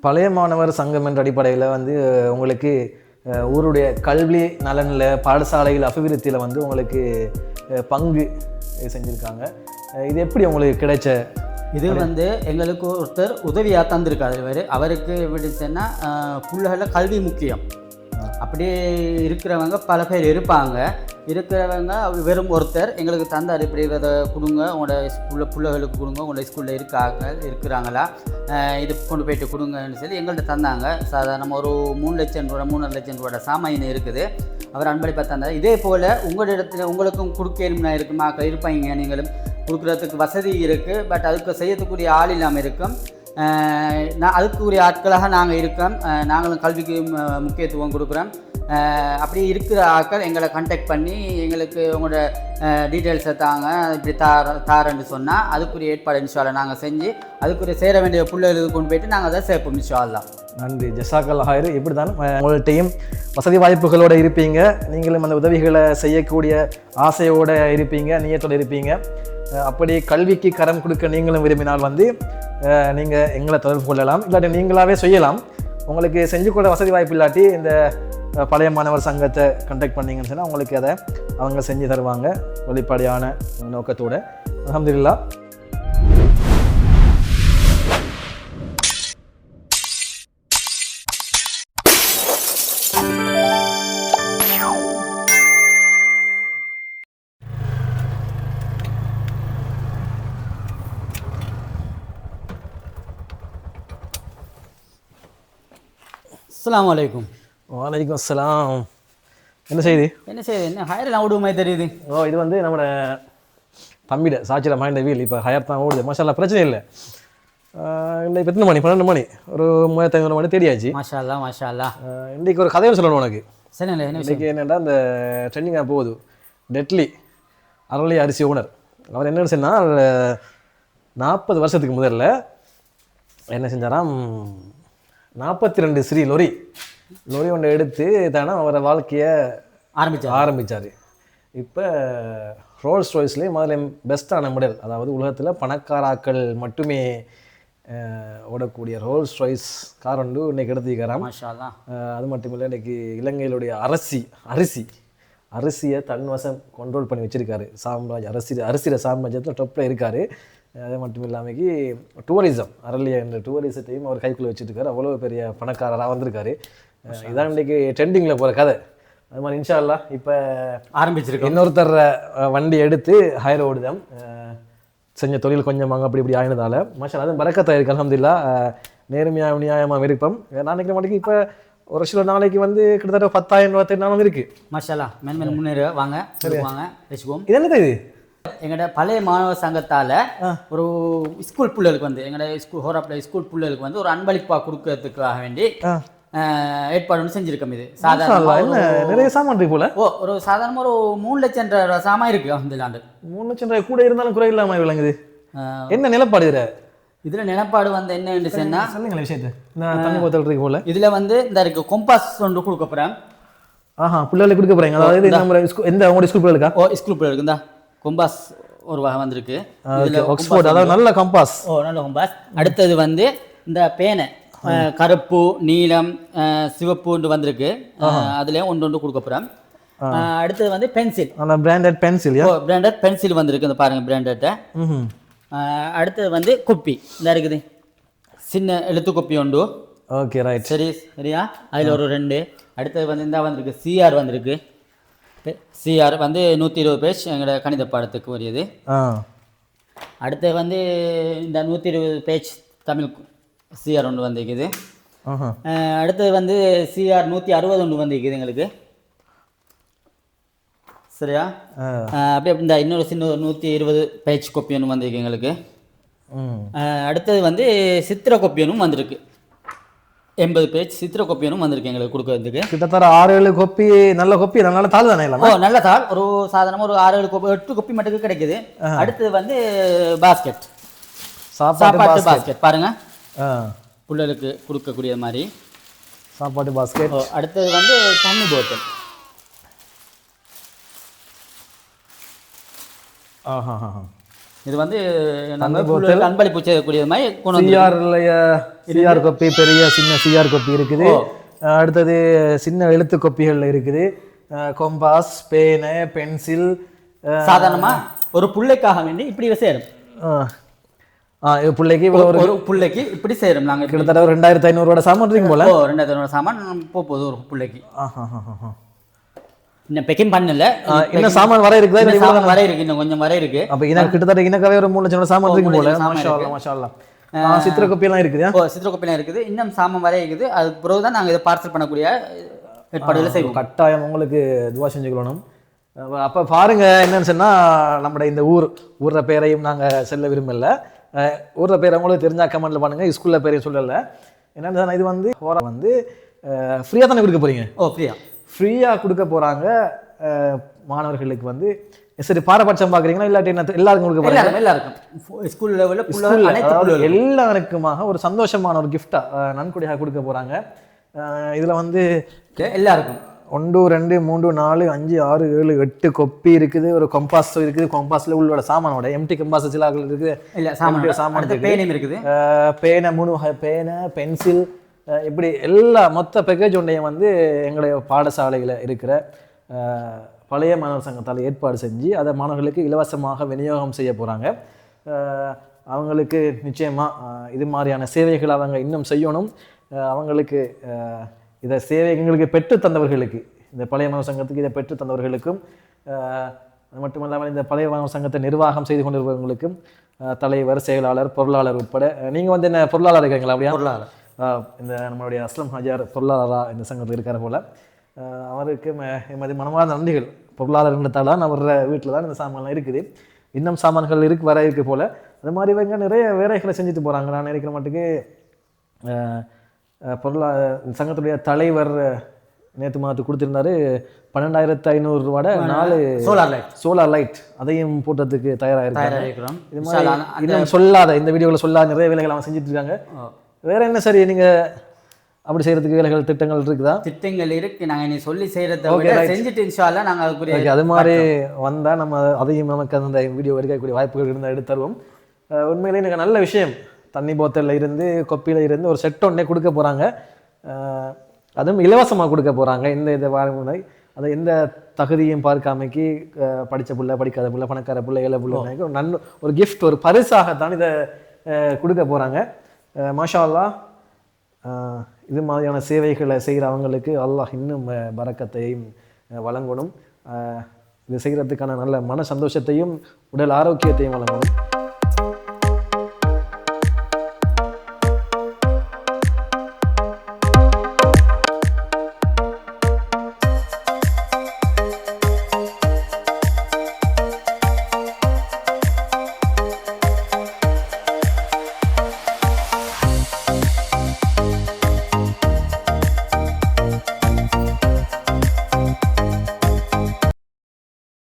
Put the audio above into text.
பழைய மாணவர் சங்கம் என்ற அடிப்படையில் வந்து உங்களுக்கு ஊருடைய கல்வி நலனில் பாடசாலைகள் அபிவிருத்தியில் வந்து உங்களுக்கு பங்கு செஞ்சுருக்காங்க. இது எப்படி உங்களுக்கு கிடைச்ச? இது வந்து எங்களுக்கு ஒருத்தர் உதவியாக தந்திருக்காரு. அவருக்கு எப்படி சொன்னால் பிள்ளைகளில் கல்வி முக்கியம். அப்படியே இருக்கிறவங்க பல பேர் இருப்பாங்க. இருக்கிறவங்க வெறும் ஒருத்தர் எங்களுக்கு தந்தார், இப்படி இதை கொடுங்க, உங்களோட பிள்ளைகளுக்கு கொடுங்க, உங்களோட ஸ்கூலில் இருக்கிறாங்களா, இது கொண்டு போயிட்டு கொடுங்கன்னு சொல்லி எங்கள்கிட்ட தந்தாங்க. சாதாரண ஒரு 3 லட்சம் ரூபா 3.5 லட்சம் ரூபாயோட சாமான் இருக்குது. அவர் அன்பளிப்பாக தந்தார். இதே போல் உங்களோட இடத்துல உங்களுக்கும் கொடுக்கணும்னா இருக்குமா இருப்பாங்க, நீங்களும் கொடுக்குறதுக்கு வசதி இருக்குது. பட் அதுக்கு செய்யக்கூடிய ஆள் இல்லாமல் இருக்கும். அதுக்குரிய ஆட்களாக நாங்கள் இருக்கோம். நாங்களும் கல்விக்கு முக்கியத்துவம் கொடுக்குறோம். அப்படி இருக்கிற ஆட்கள் எங்களை கான்டாக்ட் பண்ணி எங்களுக்கு உங்களோட டீட்டெயில்ஸை தாங்க, இப்படி தாரன்னு சொன்னால் அதுக்குரிய ஏற்பாடு இன்ஷால்லா நாங்கள் செஞ்சு அதுக்குரிய சேர வேண்டிய பிள்ளைகளுக்கு கொண்டு போயிட்டு நாங்கள் அதை சேர்ப்போம் இன்ஷால்லா. நன்றி, ஜஸாக்கல்லாஹ் ஹைர். இப்படி தான் உங்கள்கிட்டையும் வசதி வாய்ப்புகளோடு இருப்பீங்க, நீங்களும் அந்த உதவிகளை செய்யக்கூடிய ஆசையோடு இருப்பீங்க, நியத்தோடு இருப்பீங்க. அப்படி கல்விக்கு கரம் கொடுக்க நீங்களும் விரும்பினால் வந்து நீங்கள் எங்களை தொடர்பு கொள்ளலாம், இல்லாட்டி நீங்களாகவே செய்யலாம். உங்களுக்கு செஞ்சு கொள்ள வசதி வாய்ப்பு இல்லாட்டி இந்த பழைய மாணவர் சங்கத்தை கண்டக்ட் பண்ணிங்கன்னு சொன்னால் உங்களுக்கு அதை அவங்க செஞ்சு தருவாங்க வெளிப்படையான நோக்கத்தோடு. அல்ஹம்துலில்லாஹ். அஸ்ஸலாமு அலைக்கும். வலைக்கும் அஸ்ஸலாம். என்ன செய்தி? என்ன ஹயர் ஓடுற மாதிரி தெரியுது? இது வந்து நம்மளோட தம்பிட சாட்சியில் மைண்ட வீல் இப்போ ஹயர் தான் ஓடுது. மாஷால்லா, பிரச்சனை இல்லை. இல்லை இப்போ எத்தனை மணி? 12 மணி, ஒரு 3500 மணி தேடியாச்சு. மாஷால்லா மாஷால்லா. இன்றைக்கி ஒரு கதையை சொல்லணும் உனக்கு. சரி, இன்றைக்கி என்னென்னா இந்த ட்ரெண்டிங்காக போகுது. டெட்லி அரளி அரிசி ஓனர் அவர் என்னென்னு சொன்னால் 40 வருஷத்துக்கு முதல்ல என்ன செஞ்சாராம், 42 ஸ்ரீ லொரி ஒன்று எடுத்து தானே அவரை வாழ்க்கையை ஆரம்பித்தார். இப்போ ரோல்ஸ் ராய்ஸ்லேயே முதல்ல பெஸ்ட்டான மாடல், அதாவது உலகத்தில் பணக்காராக்கள் மட்டுமே ஓடக்கூடிய ரோல்ஸ் ராய்ஸ் கார் ஒன்று இன்றைக்கி எடுத்துக்கிறான். அது மட்டும் இல்லை, இன்றைக்கி இலங்கையிலுடைய அரிசியை தன்வசம் கண்ட்ரோல் பண்ணி வச்சுருக்காரு. அரிசியில் சாம்ராஜ்யத்தில் டொப்பில் இருக்கார். அது மட்டும் இல்லாமக்கி டூரிசம், அரளியா என்ற டூரிசத்தையும் அவர் கைக்குள்ளே வச்சுருக்காரு. அவ்வளோ பெரிய பணக்காரராக வந்திருக்காரு. இதான் இன்றைக்கி ட்ரெண்டிங்கில் போகிற கதை. அது மாதிரி இன்ஷா அல்லாஹ் இப்போ ஆரம்பிச்சிருக்கு. இன்னொருத்தர் வண்டி எடுத்து ஹயர் ஓடுதம் செஞ்ச தொழில் கொஞ்சம் அங்கே அப்படி இப்படி ஆயினதால் மாஷா அதுவும் பரக்கத்தாக இருக்குது. அல்ஹம்துலில்லாஹ். நேர்மையாக நியாயமாக விருப்பம். நான் நினைக்கிற மாட்டேங்க இப்போ ஒரு சில நாளைக்கு வந்து கிட்டத்தட்ட 10,000 ரூபா தேடினாலும் இருக்குது. மாஷால்லா, மேன்மேல் முன்னேற வாங்க. சரி வாங்க பேசுவோம். இது என்னது? இது எங்களோட பழைய மாணவர் சங்கத்தால் ஒரு ஸ்கூல் பிள்ளைகளுக்கு வந்து எங்களோட ஹோராப்பில் ஸ்கூல் பிள்ளைகளுக்கு வந்து ஒரு அன்பளிப்பாக கொடுக்கறதுக்காக வேண்டி ஏற்பாடு செஞ்சுருக்கோம். இது சாதாரண நிறைய சாமான் இருக்கு போல. ஒரு சாதாரணமாக ஒரு 3 லட்சம் ரூபா சாமான் இருக்குது. அந்த ஆண்டு 3 லட்சம் ரூபாய் கூட இருந்தாலும் குறை இல்லாமல் விளங்குது. என்ன நிலப்பாடு இதில் நிலப்பாடு வந்து என்னன்னு சொன்னால் சொல்லுங்களேன் விஷயத்தை. தண்ணி போத்தல் இருக்கு போல. இதில் வந்து இந்த இருக்கு கொம்பாஸ் ஒன்று கொடுக்க போகிறேன். பிள்ளைகளுக்கு கொடுக்க போகிறீங்க. அதாவது நம்ம எந்த உங்களுடைய ஸ்கூல் பிள்ளைகளுக்கா? ஸ்கூல் பிள்ளைகளுக்கு இந்த கொம்பாஸ் ஒரு வகை வந்திருக்கு. ஆக்ஸ்போர்ட், அதாவது நல்ல கம்பாஸ். நல்ல கம்பாஸ். அடுத்தது வந்து இந்த பேனை கருப்பு, நீலம், சிவப்பு வந்திருக்கு. அதுலேயும் ஒன்று கொடுக்க போகிறேன். அடுத்தது வந்து pencil, branded pencil. Branded pencil வந்திருக்கு. இந்த பாருங்க பிராண்டட்டை. அடுத்தது வந்து கொப்பி இந்த இருக்குது, சின்ன எழுத்து கொப்பி உண்டு. Okay right. சரியா? அதில் ஒரு 2. அடுத்தது வந்து இந்த வந்திருக்கு சிஆர் வந்திருக்கு. சிஆர் வந்து 120 பேஜ் எங்களோட கணித பாடத்துக்கு உரியது. அடுத்தது வந்து இந்த 120 பேஜ் தமிழ் சிஆர் ஒன்று வந்திருக்குது. அடுத்தது வந்து சிஆர் 160 ஒன்று வந்திருக்குது எங்களுக்கு. சரியா? அப்படியே இந்த இன்னொரு சின்ன 120 பேஜ் கொப்பி ஒன்று வந்திருக்கு எங்களுக்கு. அடுத்தது வந்து சித்திர கொப்பி ஒன்றும் வந்திருக்கு. 80 பேஜ் சித்திர கொப்பி ஒன்றும் வந்திருக்கு எங்களுக்கு கொடுக்கறதுக்கு. கிட்டத்தட்ட 6-7 கொப்பி. நல்ல கொப்பி, நல்ல தாள் தானே? நல்ல தாள். ஒரு சாதாரணமாக ஒரு 6-7 கொப்பி 8 கொப்பி மட்டும் கிடைக்குது. அடுத்தது வந்து பாஸ்கெட், சாப்பாட்டு பாஸ்கெட் பாருங்க, பிள்ளைகளுக்கு கொடுக்கக்கூடிய மாதிரி சாப்பாட்டு பாஸ்கெட். அடுத்தது வந்து தண்ணி போத்தல். இது வந்து நம்ம அன்பளிப்பு செய்யக்கூடிய மாதிரி கொண்டு வந்து சிஆர் கொப்பி, பெரிய சின்ன சிஆர் கொப்பி இருக்குது. அடுத்தது சின்ன எழுத்து கொப்பிகள் இருக்குது. Compass, pen, pencil. சாதாரணமா ஒரு பிள்ளைக்காக வேண்டி இப்படி சேரும். பிள்ளைக்கு ஒரு பிள்ளைக்கு இப்படி சேரும். நாங்கள் கிட்டத்தட்ட ஒரு 2500 சாமான் இருக்கு போல. 2500 சாமான் போகுது ஒரு பிள்ளைக்கு. இன்னும் பெக்கிங் பண்ணல, இன்னும் சாமான் வர இருக்குது. சாமான் வர இருக்கு, இன்னும் கொஞ்சம் வர இருக்கு. அப்ப கிட்டத்தட்ட இனக்காவே ஒரு 3 லட்சம் சாமான் இருக்கு போல. மாஷா அல்லாஹ், மாஷா அல்லாஹ். சித்திர கொப்பியெல்லாம் இருக்குது. சித்திர கொப்பியெல்லாம் இருக்குது. இன்னும் சாமான் வர இருக்குது. அதுக்கு பிறகு தான் நாங்கள் இதை பார்சல் பண்ணக்கூடிய ஏற்பாடுகளை செய்வோம். கட்டாயம் உங்களுக்கு துவா செஞ்சுக்கணும். அப்போ பாருங்க, என்னன்னு சொன்னால் நம்முடைய இந்த ஊர்ற பேரையும் நாங்கள் செல்ல விரும்பல. ஊர்ற பேரை உங்களுக்கு தெரிஞ்சா கமெண்ட்ல பண்ணுங்க. ஸ்கூல்ல பேரையும் சொல்லலை. என்னன்னு இது வந்து ஃப்ரீயாக தானே கொடுக்க போறீங்க? ஃப்ரீயாக கொடுக்க போறாங்க மாணவர்களுக்கு வந்து. சரி, பாரபட்சம் பார்க்குறீங்களா இல்லாட்டி என்ன? எல்லாருக்கும் கொடுக்க போறாங்க. எல்லாருக்கும் ஸ்கூல் லெவலில் எல்லாருக்குமாக ஒரு சந்தோஷமான ஒரு கிஃப்டா நன்கொடையாக கொடுக்க போறாங்க. இதுல வந்து எல்லாருக்கும் 1 2 3 4 5 6 7 8 கொப்பி இருக்குது. ஒரு கம்பாஸ் இருக்குது. கம்பாஸ்ல உள்ளோட சாமானோட எம்டி கம்பாஸ் சில இருக்குது. இல்ல சாமான் பேனும் இருக்குது. பேனை 3 பேனை, பென்சில், இப்படி எல்லா மொத்த பேக்கேஜ் ஒன்றையும் வந்து எங்களுடைய பாடசாலையில் இருக்கிற பழைய மாணவர் சங்கத்தால் ஏற்பாடு செஞ்சு அதை மாணவர்களுக்கு இலவசமாக விநியோகம் செய்ய போகிறாங்க. அவங்களுக்கு நிச்சயமாக இது மாதிரியான சேவைகளை அவங்க இன்னும் செய்யணும். அவங்களுக்கு இதை சேவை எங்களுக்கு பெற்று தந்தவர்களுக்கு, இந்த பழைய மாணவர் சங்கத்துக்கு இதை பெற்று தந்தவர்களுக்கும், அது மட்டுமல்லாமல் இந்த பழைய மாணவர் சங்கத்தை நிர்வாகம் செய்து கொண்டிருப்பவர்களுக்கும், தலைவர், செயலாளர், பொருளாளர் உட்பட. நீங்கள் வந்து என்ன பொருளாளர் இருக்கிறீங்களா? அப்படியா? பொருளாளர் இந்த நம்மளுடைய அஸ்லம் ஹாஜியார் பொருளாளராக இந்த சங்கத்தில் இருக்கிற போல. அவருக்கு எமது மனமார்ந்த நன்றிகள். பொருளாளர்ன்றதால தான் அவர் வீட்டில் தான் இந்த சாமான்லாம் இருக்குது. இன்னும் சாமான்கள் வர இருக்கு போல. அது மாதிரி இவங்க நிறைய வேலைகளை செஞ்சுட்டு போகிறாங்க. நான் நினைக்கிற மட்டுக்கு சங்கத்துடைய தலைவர் நேற்று மாதத்துக்கு கொடுத்துருந்தாரு 12,500 ரூபாய் 4 சோலார் லைட். அதையும் போட்டதுக்கு தயாராகிருக்கிறோம். இது மாதிரி இன்னும் சொல்லாத, இந்த வீடியோவில் சொல்லாத நிறைய வேலைகள் அவன் செஞ்சுட்டு இருக்காங்க. வேற என்ன சரி, நீங்க அப்படி செய்யறதுக்கு வேலைகள் திட்டங்கள் இருக்குதா? திட்டங்கள் இருக்கு. நாங்கள் நீ சொல்லி செய்யறத செஞ்சுட்டு இன்ஷா அல்லாஹ் நாங்கள் அதுக்குரிய அது மாதிரி வந்தா நம்ம அதையும் நமக்கு அந்த வீடியோ எடுக்கக்கூடிய வாய்ப்புகள் இருந்தால் எடுத்து தருவோம். உண்மையிலேயே எனக்கு நல்ல விஷயம். தண்ணி போத்தலில் இருந்து கொப்பியில் இருந்து ஒரு செட் ஒன்றே கொடுக்க போகிறாங்க. அதுவும் இலவசமாக கொடுக்க போகிறாங்க. இந்த வாழ்முறை அதை எந்த தகுதியும் பார்க்காமைக்கு படித்த பிள்ளை, படிக்காத பிள்ளை, பணக்கார பிள்ளை, ஏழை பிள்ளை ஒரு கிஃப்ட், ஒரு பரிசாகத்தான் இதை கொடுக்க போகிறாங்க. மாஷா அல்லாஹ். இது மாதிரியான சேவைகளை செய்கிறவங்களுக்கு அல்லாஹ் இன்னும் பரக்கத்தையும் வழங்கணும். இது செய்கிறதுக்கான நல்ல மன சந்தோஷத்தையும் உடல் ஆரோக்கியத்தையும் வழங்கணும்.